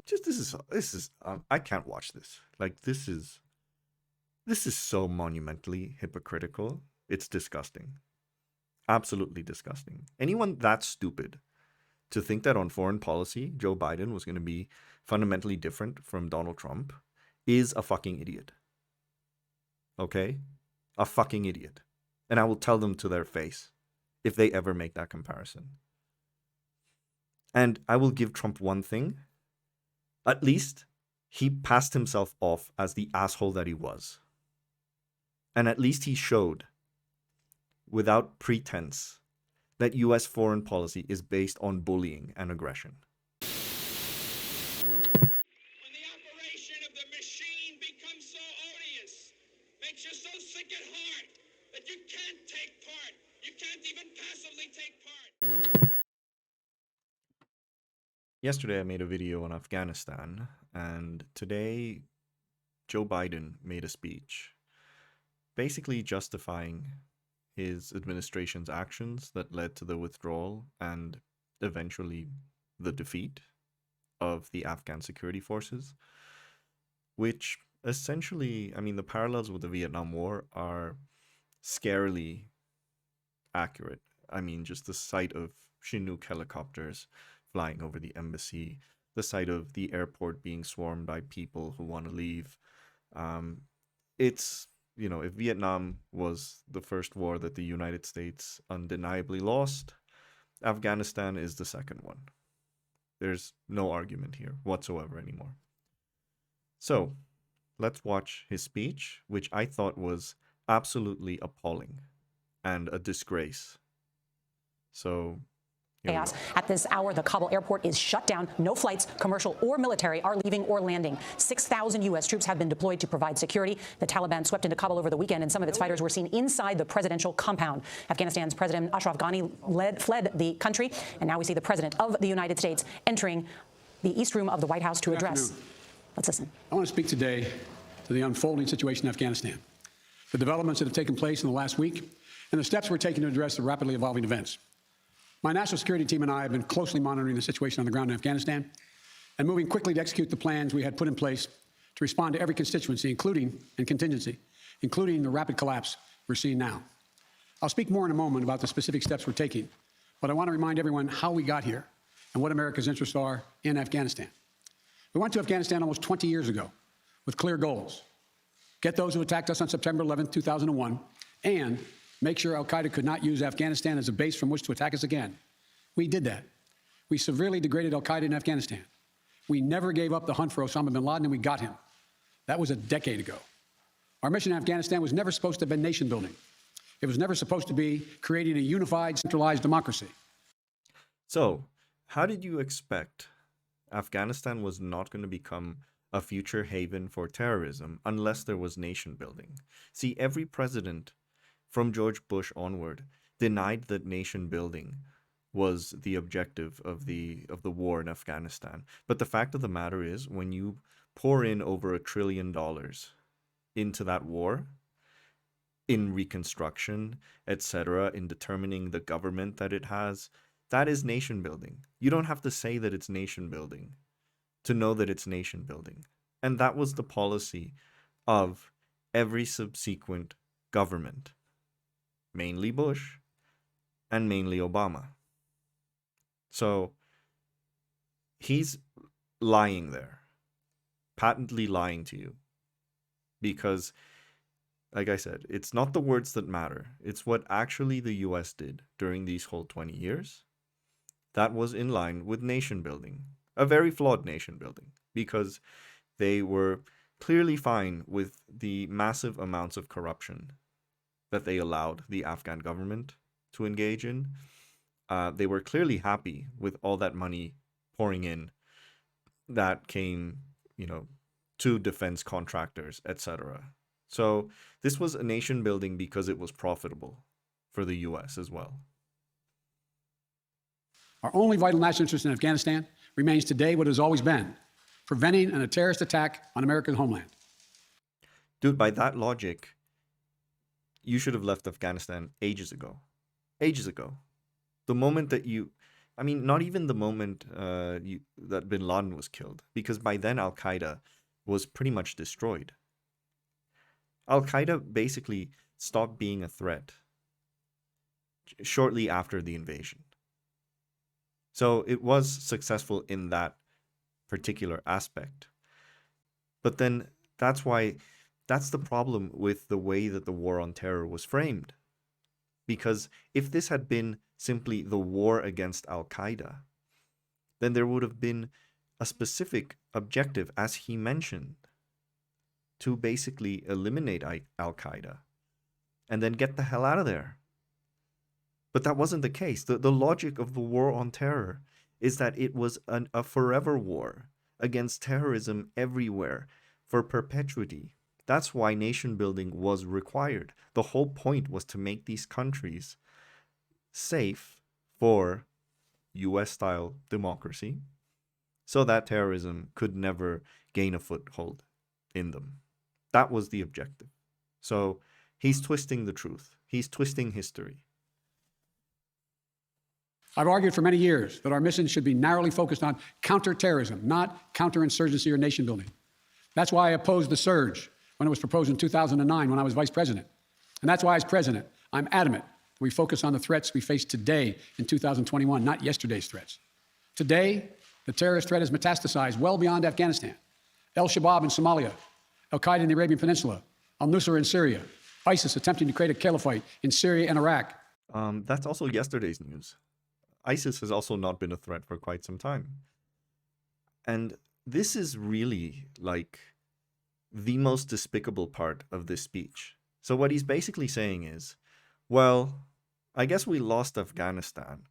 just this is I can't watch this. Like this is so monumentally hypocritical. It's disgusting. Absolutely disgusting. Anyone that stupid to think that on foreign policy, Joe Biden was going to be fundamentally different from Donald Trump is a fucking idiot. Okay? A fucking idiot. And I will tell them to their face if they ever make that comparison. And I will give Trump one thing. At least he passed himself off as the asshole that he was. And at least he showed, without pretense, that US foreign policy is based on bullying and aggression. When the operation of the machine becomes so odious, makes you so sick at heart that you can't take part. You can't even passively take part. Yesterday I made a video on Afghanistan, and today Joe Biden made a speech basically justifying his administration's actions that led to the withdrawal and eventually the defeat of the Afghan security forces, which essentially, I mean, the parallels with the Vietnam War are scarily accurate. I mean, just the sight of Chinook helicopters flying over the embassy, the sight of the airport being swarmed by people who want to leave. It's, you know, if Vietnam was the first war that the United States undeniably lost, Afghanistan is the second one. There's no argument here whatsoever anymore. So, let's watch his speech, which I thought was absolutely appalling and a disgrace. So, chaos. At this hour, the Kabul airport is shut down. No flights, commercial or military, are leaving or landing. 6,000 U.S. troops have been deployed to provide security. The Taliban swept into Kabul over the weekend, and some of its fighters were seen inside the presidential compound. Afghanistan's President Ashraf Ghani fled the country, and now we see the President of the United States entering the East Room of the White House to address. Let's listen. I want to speak today to the unfolding situation in Afghanistan, the developments that have taken place in the last week, and the steps we're taking to address the rapidly evolving events. My national security team and I have been closely monitoring the situation on the ground in Afghanistan and moving quickly to execute the plans we had put in place to respond to every constituency, including the rapid collapse we're seeing now. I'll speak more in a moment about the specific steps we're taking, but I want to remind everyone how we got here and what America's interests are in Afghanistan. We went to Afghanistan almost 20 years ago with clear goals: get those who attacked us on September 11, 2001, and make sure al-Qaeda could not use Afghanistan as a base from which to attack us again. We did that. We severely degraded al-Qaeda in Afghanistan. We never gave up the hunt for Osama bin Laden, and we got him. That was a decade ago. Our mission in Afghanistan was never supposed to have been nation building. It was never supposed to be creating a unified, centralized democracy. So, how did you expect Afghanistan was not going to become a future haven for terrorism unless there was nation building? See, every president from George Bush onward denied that nation building was the objective of the war in Afghanistan. But the fact of the matter is, when you pour in over $1 trillion into that war, in reconstruction, etc., in determining the government that it has, that is nation building. You don't have to say that it's nation building to know that it's nation building. And that was the policy of every subsequent government, mainly Bush and mainly Obama. So he's lying there, patently lying to you, because, like I said, it's not the words that matter. It's what actually the US did during these whole 20 years. That was in line with nation building, a very flawed nation building, because they were clearly fine with the massive amounts of corruption that they allowed the Afghan government to engage in. They were clearly happy with all that money pouring in that came, to defense contractors, etc. So this was a nation building because it was profitable for the US as well. Our only vital national interest in Afghanistan remains today what it has always been: preventing a terrorist attack on America's homeland. Dude, by that logic, you should have left Afghanistan ages ago. Ages ago. The moment that you I mean, not even the moment that bin Laden was killed, because by then Al Qaeda was pretty much destroyed. Al Qaeda basically stopped being a threat shortly after the invasion. So it was successful in that particular aspect. But then that's the problem with the way that the war on terror was framed. Because if this had been simply the war against Al Qaeda, then there would have been a specific objective, as he mentioned, to basically eliminate Al Qaeda and then get the hell out of there. But that wasn't the case. The logic of the war on terror is that it was a forever war against terrorism everywhere for perpetuity. That's why nation building was required. The whole point was to make these countries safe for US-style democracy so that terrorism could never gain a foothold in them. That was the objective. So he's twisting the truth. He's twisting history. I've argued for many years that our mission should be narrowly focused on counterterrorism, not counterinsurgency or nation building. That's why I opposed the surge when it was proposed in 2009 when I was vice president. And that's why as president, I'm adamant that we focus on the threats we face today in 2021, not yesterday's threats. Today, the terrorist threat has metastasized well beyond Afghanistan. Al-Shabaab in Somalia, Al-Qaeda in the Arabian Peninsula, al-Nusra in Syria, ISIS attempting to create a caliphate in Syria and Iraq. That's also yesterday's news. ISIS has also not been a threat for quite some time. And this is really like the most despicable part of this speech. So what he's basically saying is, well, I guess we lost Afghanistan,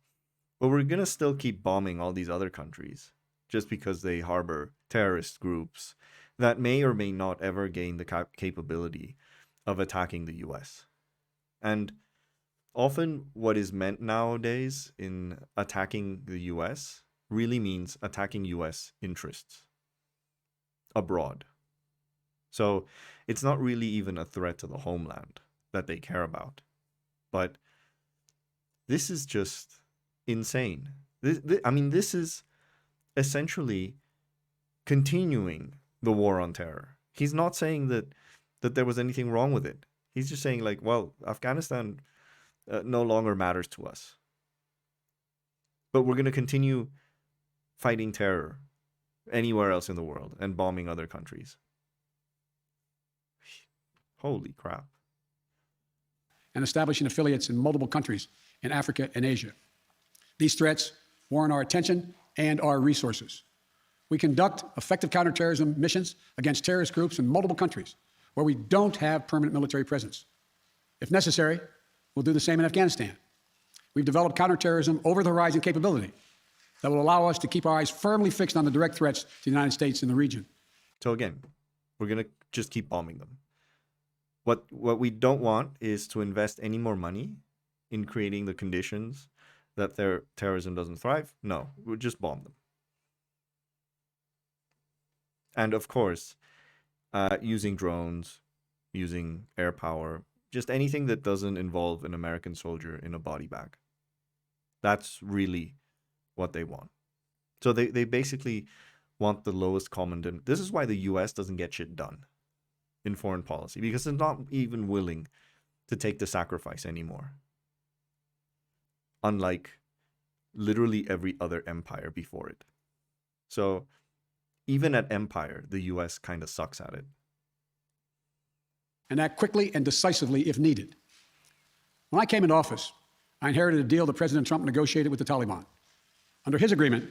but we're going to still keep bombing all these other countries just because they harbor terrorist groups that may or may not ever gain the capability of attacking the US. And often what is meant nowadays in attacking the US really means attacking US interests abroad. So it's not really even a threat to the homeland that they care about. But this is just insane. This is essentially continuing the war on terror. He's not saying that there was anything wrong with it. He's just saying like, well, Afghanistan no longer matters to us. But we're going to continue fighting terror anywhere else in the world and bombing other countries. Holy crap. And establishing affiliates in multiple countries in Africa and Asia. These threats warrant our attention and our resources. We conduct effective counterterrorism missions against terrorist groups in multiple countries where we don't have permanent military presence. If necessary, we'll do the same in Afghanistan. We've developed counterterrorism over-the-horizon capability that will allow us to keep our eyes firmly fixed on the direct threats to the United States and the region. So again, we're going to just keep bombing them. What we don't want is to invest any more money in creating the conditions that their terrorism doesn't thrive. No, we'll just bomb them. And of course, using drones, using air power, just anything that doesn't involve an American soldier in a body bag. That's really what they want. So they basically want the lowest common denominator. This is why the US doesn't get shit done in foreign policy, because it's not even willing to take the sacrifice anymore. Unlike literally every other empire before it. So even at empire, the US kind of sucks at it. And act quickly and decisively if needed. When I came into office, I inherited a deal that President Trump negotiated with the Taliban. Under his agreement,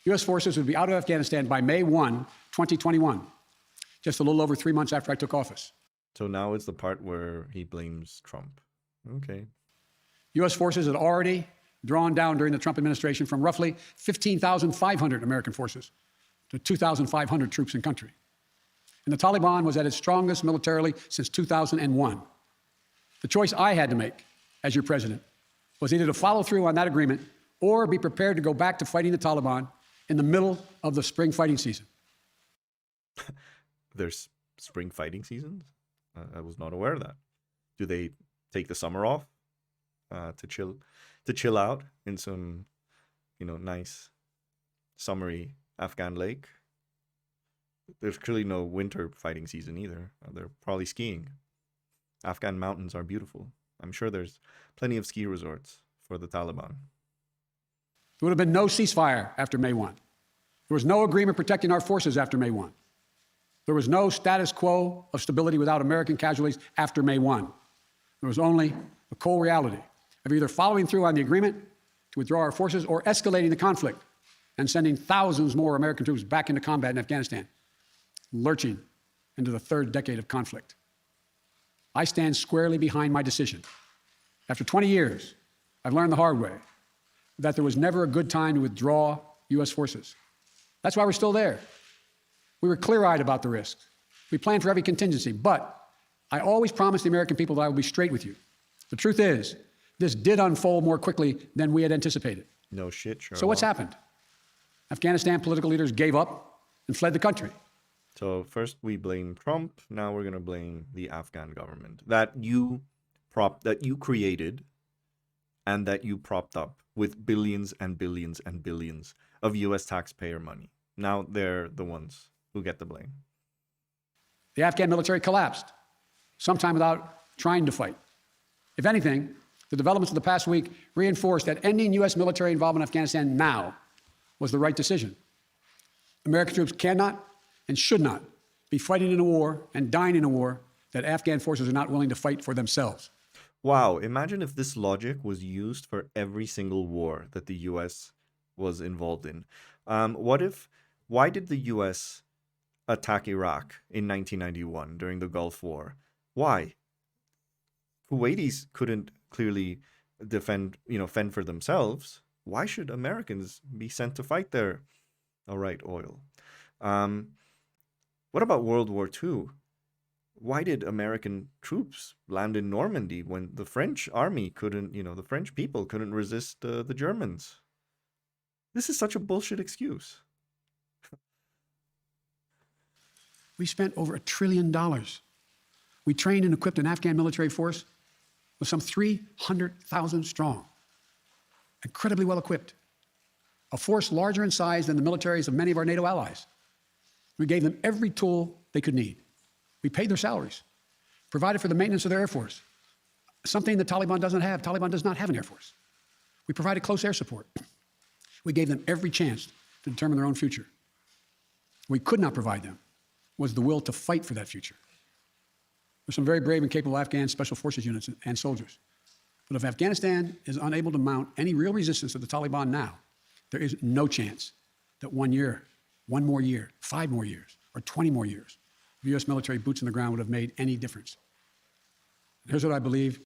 U.S. forces would be out of Afghanistan by May 1, 2021, just a little over 3 months after I took office. So now it's the part where he blames Trump. Okay. U.S. forces had already drawn down during the Trump administration from roughly 15,500 American forces to 2,500 troops in country. And the Taliban was at its strongest militarily since 2001. The choice I had to make as your president was either to follow through on that agreement or be prepared to go back to fighting the Taliban in the middle of the spring fighting season. There's spring fighting seasons? I was not aware of that. Do they take the summer off to chill out in some nice, summery Afghan lake. There's clearly no winter fighting season either. They're probably skiing. Afghan mountains are beautiful. I'm sure there's plenty of ski resorts for the Taliban. There would have been no ceasefire after May 1. There was no agreement protecting our forces after May 1. There was no status quo of stability without American casualties after May 1. There was only the cold reality of either following through on the agreement to withdraw our forces or escalating the conflict and sending thousands more American troops back into combat in Afghanistan, lurching into the third decade of conflict. I stand squarely behind my decision. After 20 years, I've learned the hard way that there was never a good time to withdraw U.S. forces. That's why we're still there. We were clear-eyed about the risks. We planned for every contingency, but I always promised the American people that I would be straight with you. The truth is, this did unfold more quickly than we had anticipated. No shit, Sherlock. So what's happened? Afghanistan political leaders gave up and fled the country. So first we blame Trump. Now we're going to blame the Afghan government that you created and that you propped up with billions and billions and billions of U.S. taxpayer money. Now they're the ones who get the blame. The Afghan military collapsed, sometime without trying to fight. If anything, the developments of the past week reinforced that ending U.S. military involvement in Afghanistan now was the right decision. American troops cannot and should not be fighting in a war and dying in a war that Afghan forces are not willing to fight for themselves. Wow, imagine if this logic was used for every single war that the U.S. was involved in. Why did the U.S. attack Iraq in 1991 during the Gulf War? Why? Kuwaitis couldn't clearly fend for themselves. Why should Americans be sent to fight there? All right, oil. What about World War II? Why did American troops land in Normandy when the French army couldn't, the French people couldn't resist the Germans? This is such a bullshit excuse. We spent over $1 trillion. We trained and equipped an Afghan military force with some 300,000 strong, incredibly well equipped, a force larger in size than the militaries of many of our NATO allies. We gave them every tool they could need. We paid their salaries, provided for the maintenance of their Air Force, something the Taliban doesn't have. Taliban does not have an Air Force. We provided close air support. We gave them every chance to determine their own future. What we could not provide them was the will to fight for that future. There's some very brave and capable Afghan special forces units and soldiers. But if Afghanistan is unable to mount any real resistance to the Taliban now, there is no chance that 1 year, 1 more year, 5 more years, or 20 more years of U.S. military boots on the ground would have made any difference. Here's what I believe.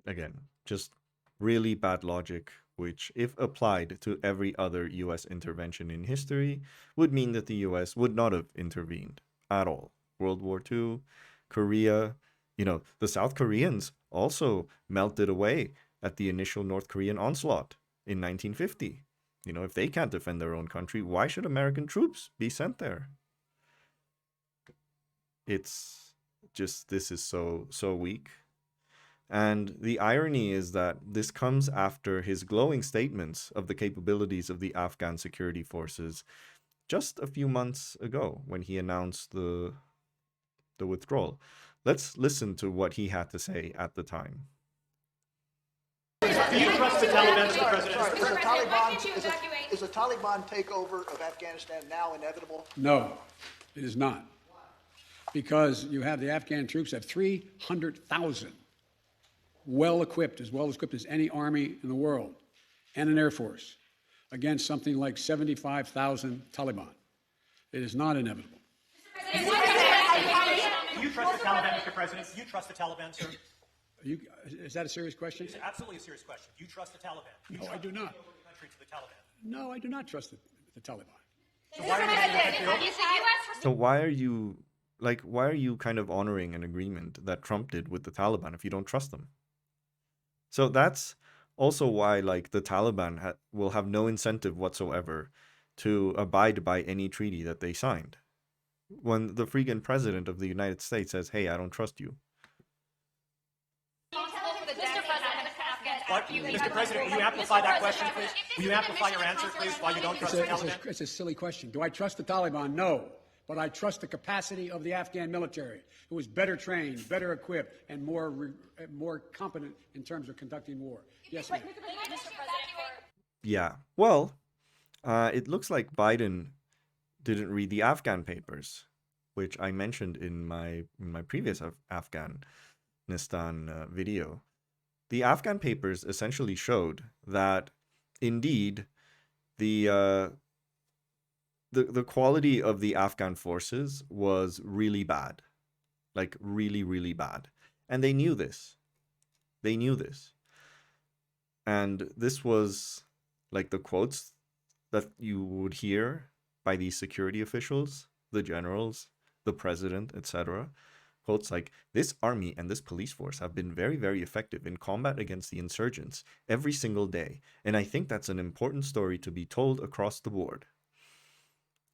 Again, just really bad logic, which, if applied to every other U.S. intervention in history, would mean that the U.S. would not have intervened at all. World War II, Korea, the South Koreans also melted away at the initial North Korean onslaught in 1950. If they can't defend their own country, why should American troops be sent there? It's just, this is so weak. And the irony is that this comes after his glowing statements of the capabilities of the Afghan security forces just a few months ago when he announced the withdrawal. Let's listen to what he had to say at the time. Do you trust the Taliban, Mr. President? Is a Taliban takeover of Afghanistan now inevitable? No, it is not. Because you have the Afghan troops have 300,000 well-equipped, as well-equipped as any army in the world, and an Air Force, against something like 75,000 Taliban. It is not inevitable. Do you trust the Taliban, Mr. President? Do you trust the Taliban, sir? Is that a serious question? It's absolutely a serious question. Do you trust the Taliban? No, I do not. The country to the Taliban. No, I do not trust the Taliban. So why are you So why are you kind of honoring an agreement that Trump did with the Taliban if you don't trust them? So that's also why, the Taliban will have no incentive whatsoever to abide by any treaty that they signed. When the freaking president of the United States says, hey, I don't trust you. Mr. President, will you amplify that question, please? Will you amplify your answer, please, why you don't trust the Taliban? It's a silly question. Do I trust the Taliban? No. But I trust the capacity of the Afghan military, who is better trained, better equipped, and more competent in terms of conducting war. Yes, ma'am. Yeah. Well, it looks like Biden didn't read the Afghan papers, which I mentioned in my previous Afghanistan video. The Afghan papers essentially showed that indeed the quality of the Afghan forces was really bad, like really, really bad. And they knew this. They knew this. And this was like the quotes that you would hear by these security officials, the generals, the president, etc. Quotes like, "This army and this police force have been very, very effective in combat against the insurgents every single day. And I think that's an important story to be told across the board."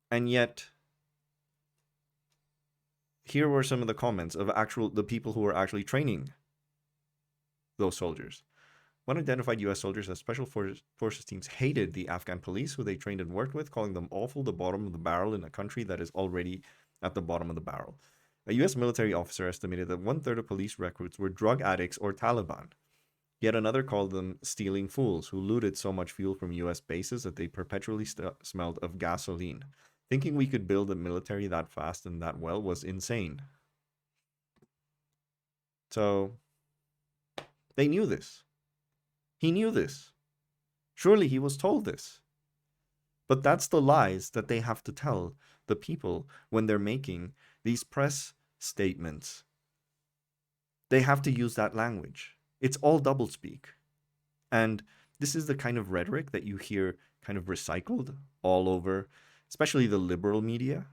And yet, here were some of the comments of the people who were actually training those soldiers. One identified U.S. soldiers as special forces teams hated the Afghan police who they trained and worked with, calling them awful, the bottom of the barrel in a country that is already at the bottom of the barrel. A U.S. military officer estimated that 1/3 of police recruits were drug addicts or Taliban. Yet another called them stealing fools who looted so much fuel from U.S. bases that they perpetually smelled of gasoline. Thinking we could build a military that fast and that well was insane. So, they knew this. He knew this. Surely he was told this. But that's the lies that they have to tell the people when they're making these press statements. They have to use that language. It's all doublespeak. And this is the kind of rhetoric that you hear kind of recycled all over, especially the liberal media,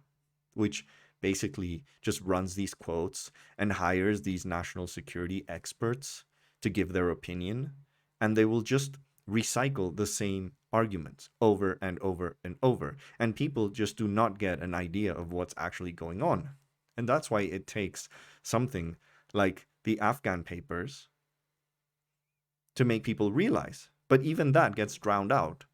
which basically just runs these quotes and hires these national security experts to give their opinion. And they will just recycle the same arguments over and over and over. And people just do not get an idea of what's actually going on. And that's why it takes something like the Afghan papers to make people realize. But even that gets drowned out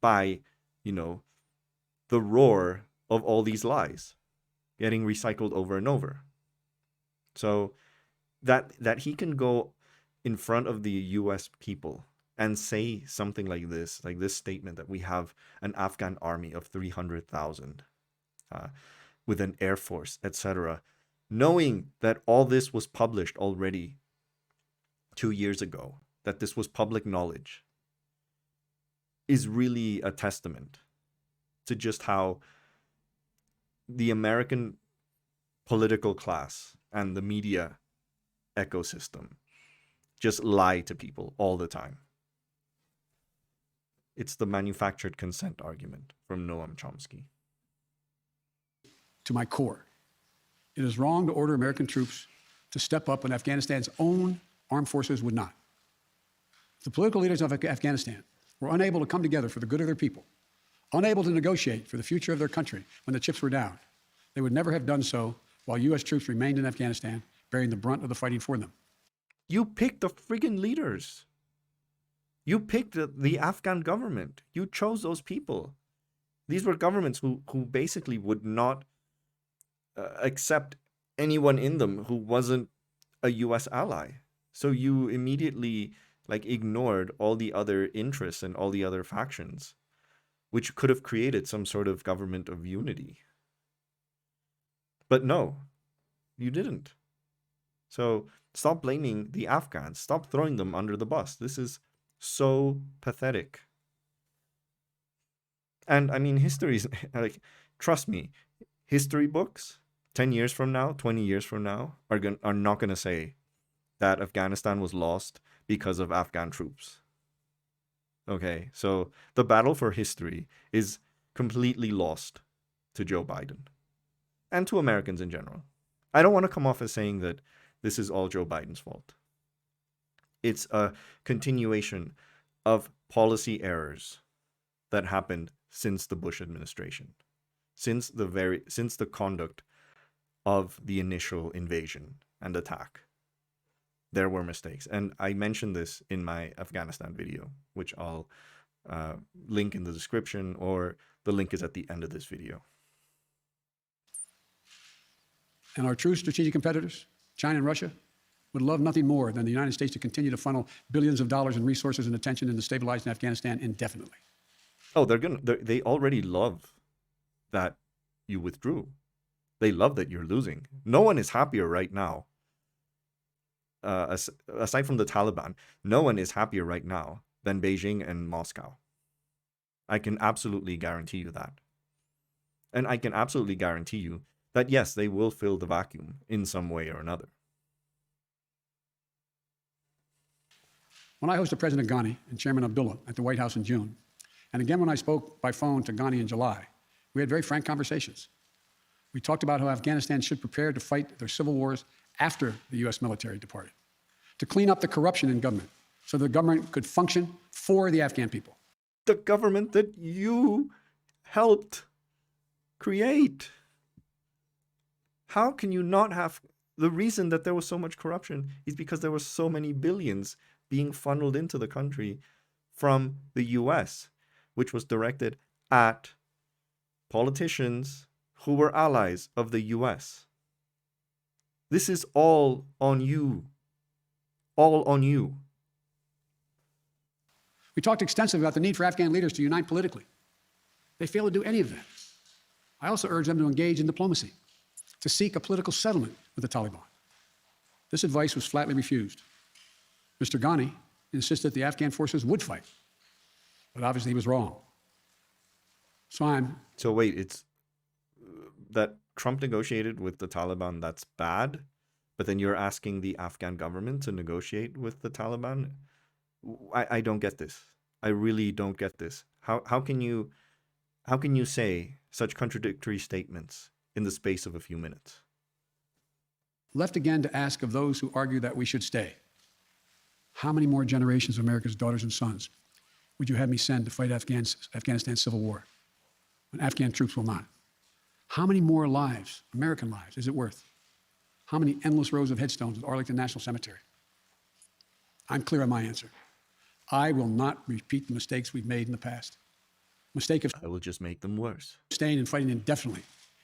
by, the roar of all these lies getting recycled over and over. So that he can go in front of the US people and say something like this statement that we have an Afghan army of 300,000 with an air force, etc., knowing that all this was published already 2 years ago, that this was public knowledge, is really a testament to just how the American political class and the media ecosystem just lie to people all the time. It's the manufactured consent argument from Noam Chomsky. To my core, it is wrong to order American troops to step up when Afghanistan's own armed forces would not. The political leaders of Afghanistan were unable to come together for the good of their people, unable to negotiate for the future of their country when the chips were down. They would never have done so while U.S. troops remained in Afghanistan, bearing the brunt of the fighting for them. You picked the friggin' leaders. You picked the Afghan government. You chose those people. These were governments who basically would not accept anyone in them who wasn't a U.S. ally. So you immediately ignored all the other interests and all the other factions, which could have created some sort of government of unity. But no, you didn't. So stop blaming the Afghans. Stop throwing them under the bus. This is so pathetic. And I mean, history is trust me, history books 10 years from now, 20 years from now are not going to say that Afghanistan was lost because of Afghan troops. Okay, so the battle for history is completely lost to Joe Biden and to Americans in general. I don't want to come off as saying that this is all Joe Biden's fault. It's a continuation of policy errors that happened since the Bush administration, since the conduct of the initial invasion and attack. there were mistakes. And I mentioned this in my Afghanistan video, which I'll link in the description, or the link is at the end of this video. And our true strategic competitors, China and Russia, would love nothing more than the United States to continue to funnel billions of dollars in resources and attention into stabilizing Afghanistan indefinitely. Oh, they already love that you withdrew. They love that you're losing. No one is happier right now. Aside from the Taliban, no one is happier right now than Beijing and Moscow. I can absolutely guarantee you that. And I can absolutely guarantee you that, yes, they will fill the vacuum in some way or another. When I hosted President Ghani and Chairman Abdullah at the White House in June, and again when I spoke by phone to Ghani in July, we had very frank conversations. We talked about how Afghanistan should prepare to fight their civil wars after the U.S. military departed, to clean up the corruption in government so the government could function for the Afghan people. The government that you helped create. How can you not have... The reason that there was so much corruption is because there were so many billions being funneled into the country from the US, which was directed at politicians who were allies of the US. This is all on you. All on you. We talked extensively about the need for Afghan leaders to unite politically. They failed to do any of that. I also urged them to engage in diplomacy, to seek a political settlement with the Taliban. This advice was flatly refused. Mr. Ghani insisted the Afghan forces would fight, but obviously he was wrong. So wait, it's that Trump negotiated with the Taliban, that's bad, but then you're asking the Afghan government to negotiate with the Taliban? I don't get this. I really don't get this. How can you say such contradictory statements in the space of a few minutes? Left again to ask of those who argue that we should stay, how many more generations of America's daughters and sons would you have me send to fight Afghanistan's civil war when Afghan troops will not? How many more lives, American lives, is it worth? How many endless rows of headstones at Arlington National Cemetery? I'm clear on my answer. I will not repeat the mistakes we've made in the past. Mistake of I will just make them worse. staying and fighting indefinitely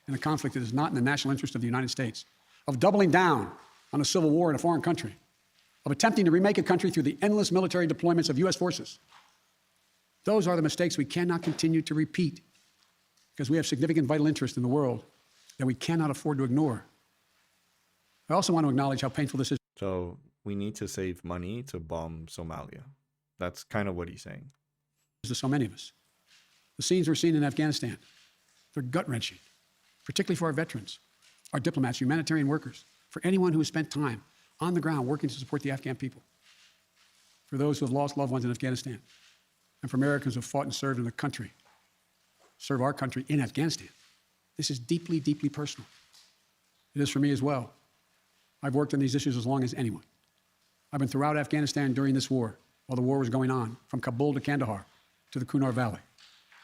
in a conflict that is not in the national interest of the United States, of doubling down on a civil war in a foreign country, of attempting to remake a country through the endless military deployments of U.S. forces. Those are the mistakes we cannot continue to repeat because we have significant vital interest in the world that we cannot afford to ignore. I also want to acknowledge how painful this is. So we need to save money to bomb Somalia. That's kind of what he's saying. To so many of us. The scenes we're seeing in Afghanistan, they're gut-wrenching, particularly for our veterans, our diplomats, humanitarian workers, for anyone who has spent time on the ground working to support the Afghan people, for those who have lost loved ones in Afghanistan, and for Americans who have fought and served in the country, serve our country in Afghanistan. This is deeply, deeply personal. It is for me as well. I've worked on these issues as long as anyone. I've been throughout Afghanistan during this war, while the war was going on, from Kabul to Kandahar to the Kunar Valley.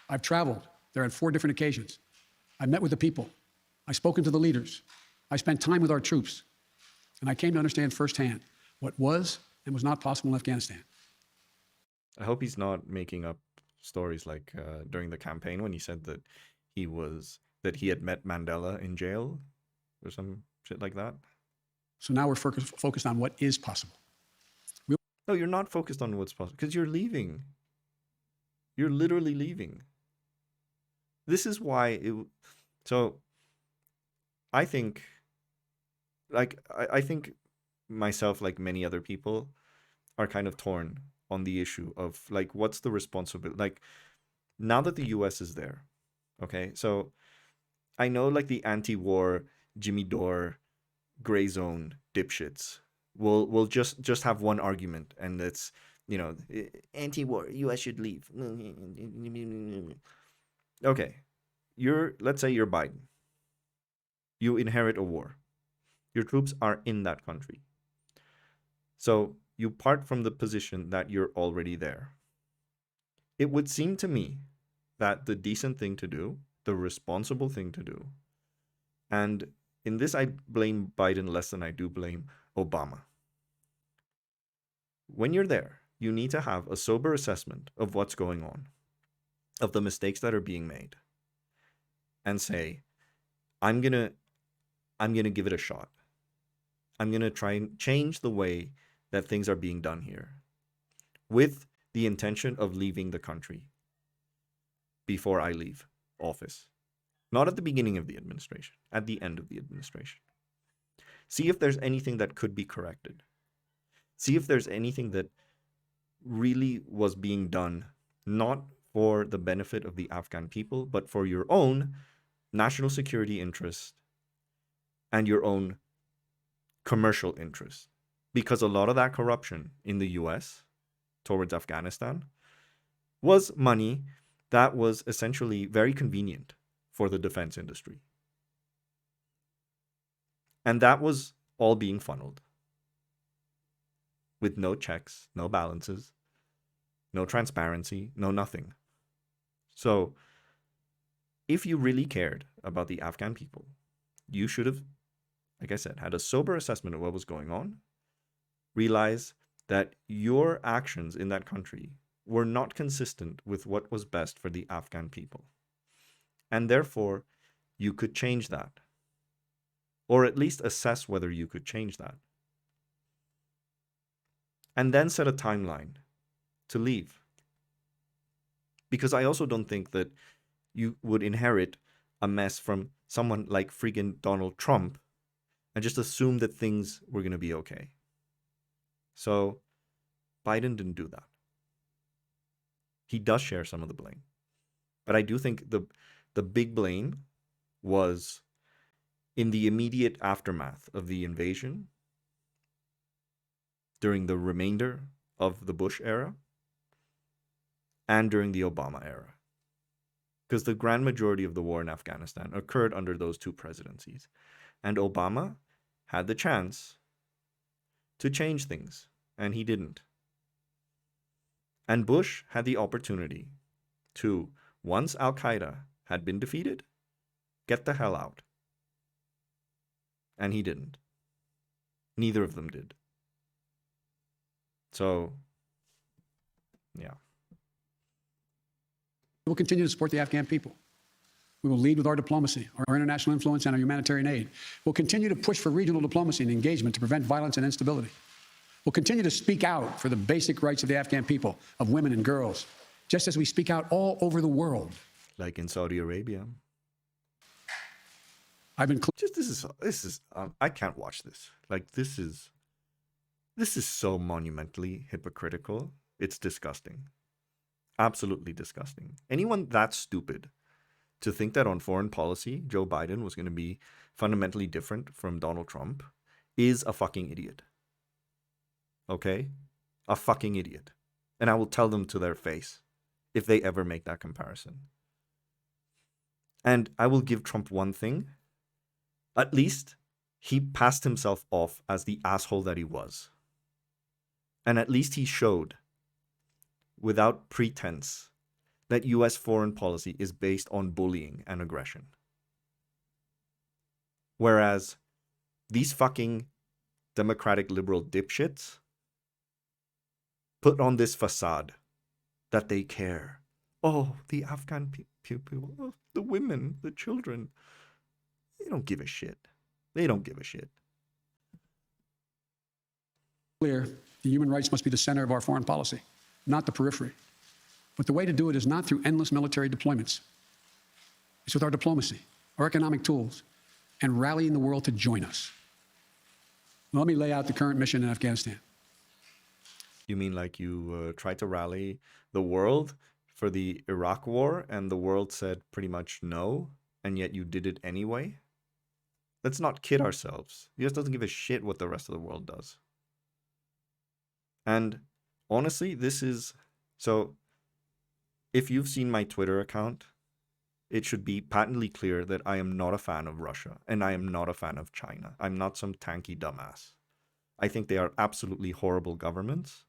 I've traveled there on 4 different occasions. I've met with the people. I've spoken to the leaders. I spent time with our troops. And I came to understand firsthand what was and was not possible in Afghanistan. I hope he's not making up stories like during the campaign when he said that he had met Mandela in jail or some shit like that. So now we're focused on what is possible. No, you're not focused on what's possible because you're leaving. You're literally leaving. This is why so I think I think myself, like many other people, are kind of torn on the issue of like what's the responsibility. Like now that the US is there, okay, so I know like the anti-war Jimmy Dore gray zone dipshits will just have one argument, and it's, you know, anti-war, US should leave. Okay, let's say you're Biden. You inherit a war. Your troops are in that country. So you part from the position that you're already there. It would seem to me that the decent thing to do, the responsible thing to do, and in this I blame Biden less than I do blame Obama. when you're there, you need to have a sober assessment of what's going on, of the mistakes that are being made, and say, I'm gonna give it a shot. I'm gonna try and change the way that things are being done here, with the intention of leaving the country before I leave office. Not at the beginning of the administration, at the end of the administration. See if there's anything that could be corrected. See if there's anything that really was being done, not for the benefit of the Afghan people, but for your own national security interest and your own commercial interest. Because a lot of that corruption in the US towards Afghanistan was money that was essentially very convenient for the defense industry. And that was all being funneled with no checks, no balances, no transparency, no nothing. So if you really cared about the Afghan people, you should have, like I said, had a sober assessment of what was going on, realize that your actions in that country were not consistent with what was best for the Afghan people. And therefore, you could change that. Or at least assess whether you could change that. And then set a timeline to leave. Because I also don't think that you would inherit a mess from someone like freaking Donald Trump and just assume that things were going to be okay. So Biden didn't do that. He does share some of the blame. But I do think the big blame was in the immediate aftermath of the invasion, during the remainder of the Bush era, and during the Obama era. Because the grand majority of the war in Afghanistan occurred under those two presidencies. And Obama had the chance to change things, and he didn't. And Bush had the opportunity to, once Al-Qaeda had been defeated, get the hell out. And he didn't. Neither of them did. So, yeah. We will continue to support the Afghan people. We will lead with our diplomacy, our international influence, and our humanitarian aid. We'll continue to push for regional diplomacy and engagement to prevent violence and instability. We'll continue to speak out for the basic rights of the Afghan people, of women and girls, just as we speak out all over the world. Like in Saudi Arabia. I've been this is I can't watch this. Like this is so monumentally hypocritical. It's disgusting. Absolutely disgusting. Anyone that stupid to think that on foreign policy, Joe Biden was going to be fundamentally different from Donald Trump is a fucking idiot. Okay? A fucking idiot. And I will tell them to their face if they ever make that comparison. And I will give Trump one thing. At least he passed himself off as the asshole that he was. And at least he showed, without pretense, that US foreign policy is based on bullying and aggression. Whereas these fucking democratic liberal dipshits put on this facade that they care. Oh, the Afghan people, oh, the women, the children. They don't give a shit. They don't give a shit. clear, the human rights must be the center of our foreign policy, not the periphery. But the way to do it is not through endless military deployments. It's with our diplomacy, our economic tools, and rallying the world to join us. Let me lay out the current mission in Afghanistan. You mean like you tried to rally the world for the Iraq war and the world said pretty much no, and yet you did it anyway? Let's not kid ourselves. The US doesn't give a shit what the rest of the world does. And honestly, this is... So, if you've seen my Twitter account, it should be patently clear that I am not a fan of Russia, and I am not a fan of China. I'm not some tanky dumbass. I think they are absolutely horrible governments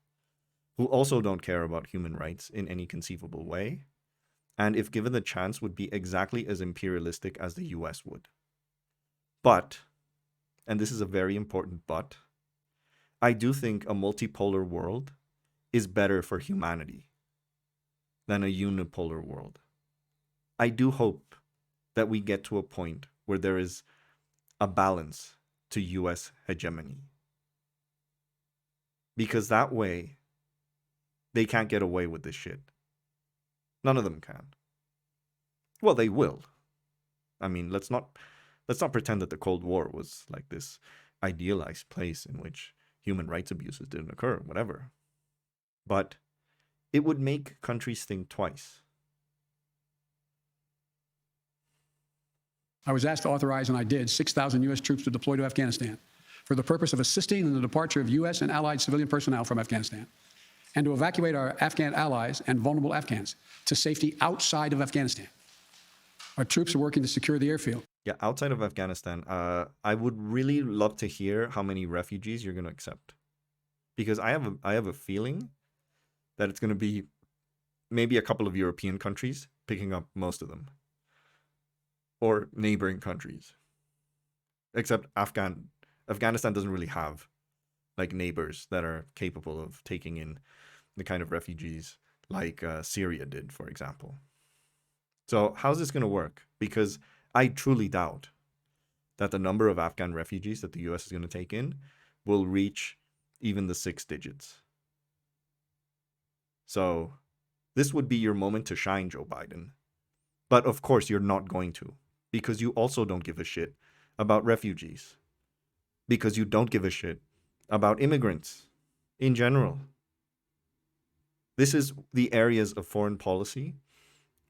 who also don't care about human rights in any conceivable way, and if given the chance would be exactly as imperialistic as the US would. But, and this is a very important but, I do think a multipolar world is better for humanity than a unipolar world. I do hope that we get to a point where there is a balance to US hegemony. Because that way, they can't get away with this shit. None of them can. Well, they will. I mean, let's not pretend that the Cold War was like this idealized place in which human rights abuses didn't occur, whatever. But it would make countries think twice. I was asked to authorize, and I did, 6,000 U.S. troops to deploy to Afghanistan for the purpose of assisting in the departure of U.S. and allied civilian personnel from Afghanistan, and to evacuate our Afghan allies and vulnerable Afghans to safety outside of Afghanistan. Our troops are working to secure the airfield. Yeah, outside of Afghanistan, I would really love to hear how many refugees you're going to accept. Because I have a feeling that it's going to be maybe a couple of European countries picking up most of them. Or neighboring countries. Except Afghanistan doesn't really have like neighbors that are capable of taking in the kind of refugees like Syria did, for example. So how's this going to work? Because I truly doubt that the number of Afghan refugees that the US is going to take in will reach even the 6 digits. So this would be your moment to shine, Joe Biden. But of course, you're not going to, because you also don't give a shit about refugees. Because you don't give a shit about immigrants in general. This is the areas of foreign policy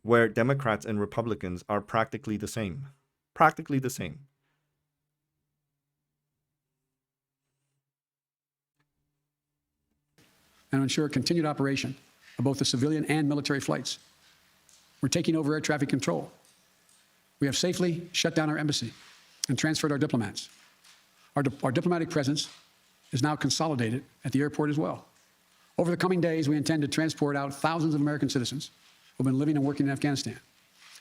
where Democrats and Republicans are practically the same. Practically the same. And ensure continued operation of both the civilian and military flights. We're taking over air traffic control. We have safely shut down our embassy and transferred our diplomats. Our diplomatic presence is now consolidated at the airport as well. Over the coming days, we intend to transport out thousands of American citizens who have been living and working in Afghanistan.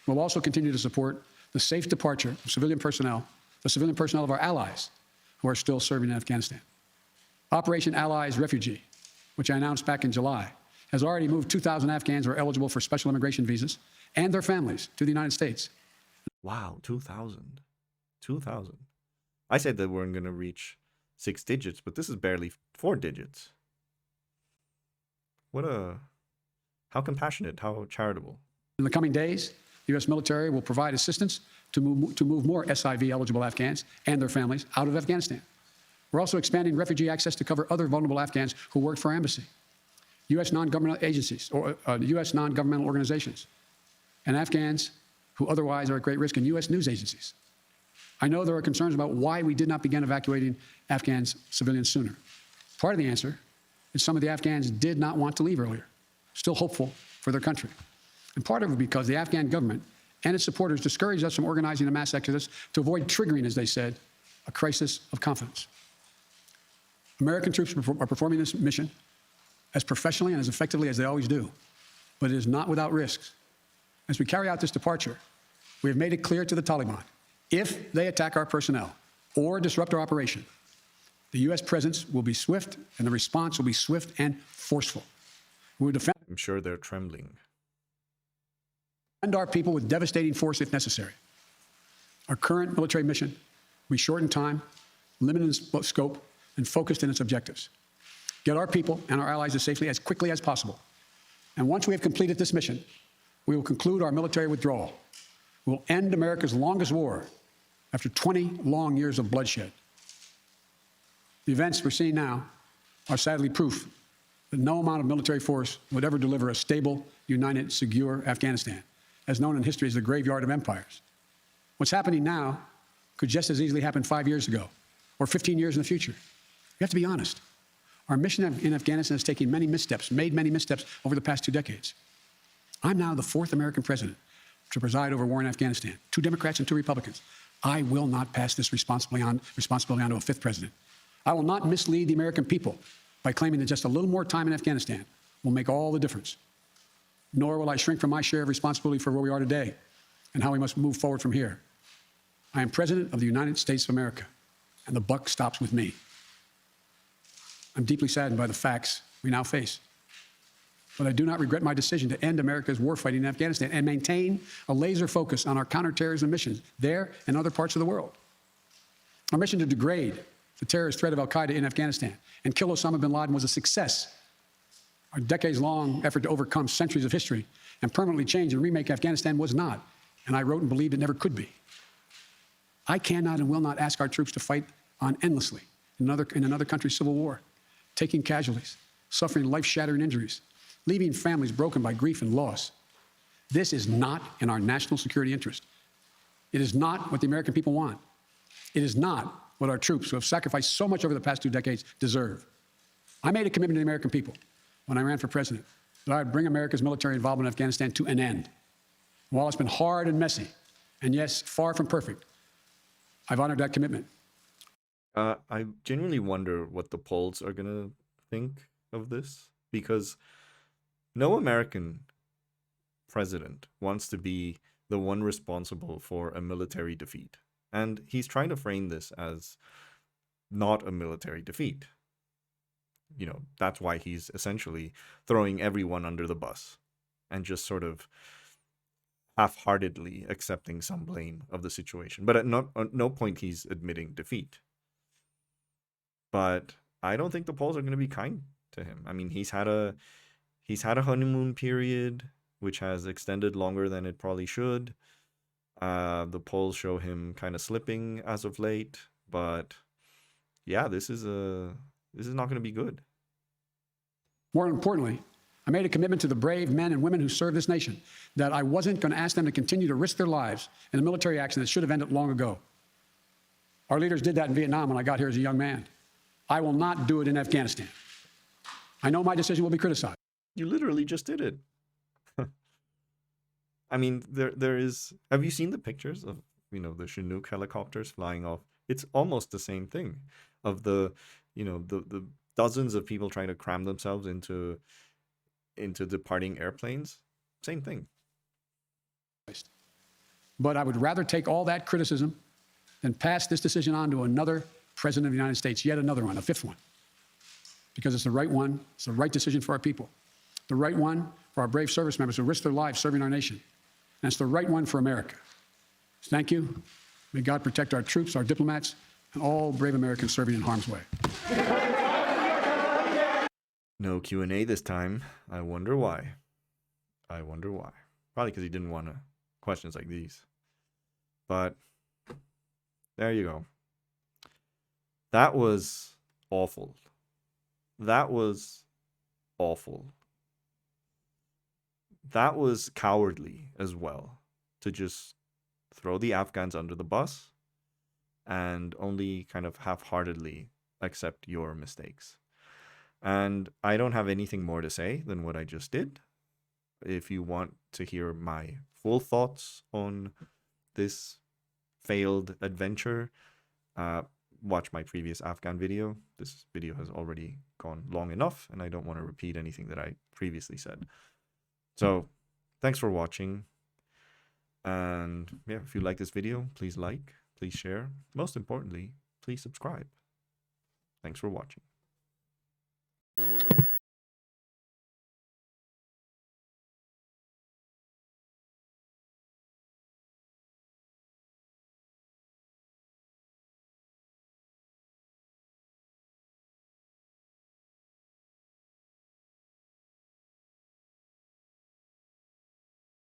We'll also continue to support the safe departure of civilian personnel, the civilian personnel of our allies who are still serving in Afghanistan. Operation Allies Refugee, which I announced back in July, has already moved 2,000 Afghans who are eligible for special immigration visas and their families to the United States. Wow, 2,000. 2,000. I said that we weren't going to reach 6 digits, but this is barely 4 digits. How compassionate, how charitable. In the coming days, the U.S. military will provide assistance to move more SIV-eligible Afghans and their families out of Afghanistan. We're also expanding refugee access to cover other vulnerable Afghans who work for our embassy, U.S. non-governmental agencies, or U.S. non-governmental organizations, and Afghans who otherwise are at great risk in U.S. news agencies. I know there are concerns about why we did not begin evacuating Afghans civilians sooner. Part of the answer is some of the Afghans did not want to leave earlier, still hopeful for their country. And part of it because the Afghan government and its supporters discouraged us from organizing a mass exodus to avoid triggering, as they said, a crisis of confidence. American troops are performing this mission as professionally and as effectively as they always do, but it is not without risks. As we carry out this departure, we have made it clear to the Taliban, if they attack our personnel or disrupt our operation, the U.S. presence will be swift and the response will be swift and forceful. We will defend I'm sure they're trembling. our people with devastating force if necessary. Our current military mission will be short in time, limited in scope, and focused in its objectives. Get our people and our allies as safely as quickly as possible. And once we have completed this mission, we will conclude our military withdrawal. We'll end America's longest war after 20 long years of bloodshed. The events we're seeing now are sadly proof that no amount of military force would ever deliver a stable, united, secure Afghanistan, as known in history as the graveyard of empires. What's happening now could just as easily happen 5 years ago or 15 years in the future. You have to be honest. Our mission in Afghanistan has taken many missteps, made many missteps over the past 2 decades. I'm now the 4th American president to preside over war in Afghanistan, 2 Democrats and 2 Republicans. I will not pass this responsibility on to a 5th president. I will not mislead the American people by claiming that just a little more time in Afghanistan will make all the difference. Nor will I shrink from my share of responsibility for where we are today and how we must move forward from here. I am President of the United States of America, and the buck stops with me. I'm deeply saddened by the facts we now face. But I do not regret my decision to end America's warfighting in Afghanistan and maintain a laser focus on our counterterrorism missions there and other parts of the world. Our mission to degrade the terrorist threat of al-Qaeda in Afghanistan and kill Osama bin Laden was a success. Our decades-long effort to overcome centuries of history and permanently change and remake Afghanistan was not, and I wrote and believed it never could be. I cannot and will not ask our troops to fight on endlessly in another country's civil war, taking casualties, suffering life-shattering injuries, leaving families broken by grief and loss. This is not in our national security interest. It is not what the American people want. It is not what our troops, who have sacrificed so much over the past 2 decades, deserve. I made a commitment to the American people when I ran for president that I would bring America's military involvement in Afghanistan to an end. While it's been hard and messy, and yes, far from perfect, I've honored that commitment. I genuinely wonder what the polls are going to think of this, because no American president wants to be the one responsible for a military defeat. And he's trying to frame this as not a military defeat. You know, that's why he's essentially throwing everyone under the bus and just sort of half-heartedly accepting some blame of the situation. But at no point he's admitting defeat. But I don't think the polls are going to be kind to him. I mean, he's had a honeymoon period, which has extended longer than it probably should. The polls show him kind of slipping as of late, but yeah, this is not going to be good. More importantly, I made a commitment to the brave men and women who serve this nation that I wasn't going to ask them to continue to risk their lives in a military action that should have ended long ago. Our leaders did that in Vietnam when I got here as a young man. I will not do it in Afghanistan. I know my decision will be criticized. You literally just did it. I mean, there is. Have you seen the pictures of, you know, the Chinook helicopters flying off? It's almost the same thing, of the, you know, the dozens of people trying to cram themselves into departing airplanes. Same thing. But I would rather take all that criticism than pass this decision on to another president of the United States, yet another one, a fifth one, because it's the right one. It's the right decision for our people, the right one for our brave service members who risk their lives serving our nation. And it's the right one for America. Thank you. May God protect our troops, our diplomats, and all brave Americans serving in harm's way. No Q&A this time. I wonder why. I wonder why. Probably because he didn't want questions like these. But there you go. That was awful. That was awful. That was cowardly as well, to just throw the Afghans under the bus and only kind of half-heartedly accept your mistakes. And I don't have anything more to say than what I just did. If you want to hear my full thoughts on this failed adventure, watch my previous Afghan video. This video has already gone long enough, and I don't want to repeat anything that I previously said. So, thanks for watching. And yeah, if you like this video, please like, please share. Most importantly, please subscribe. Thanks for watching.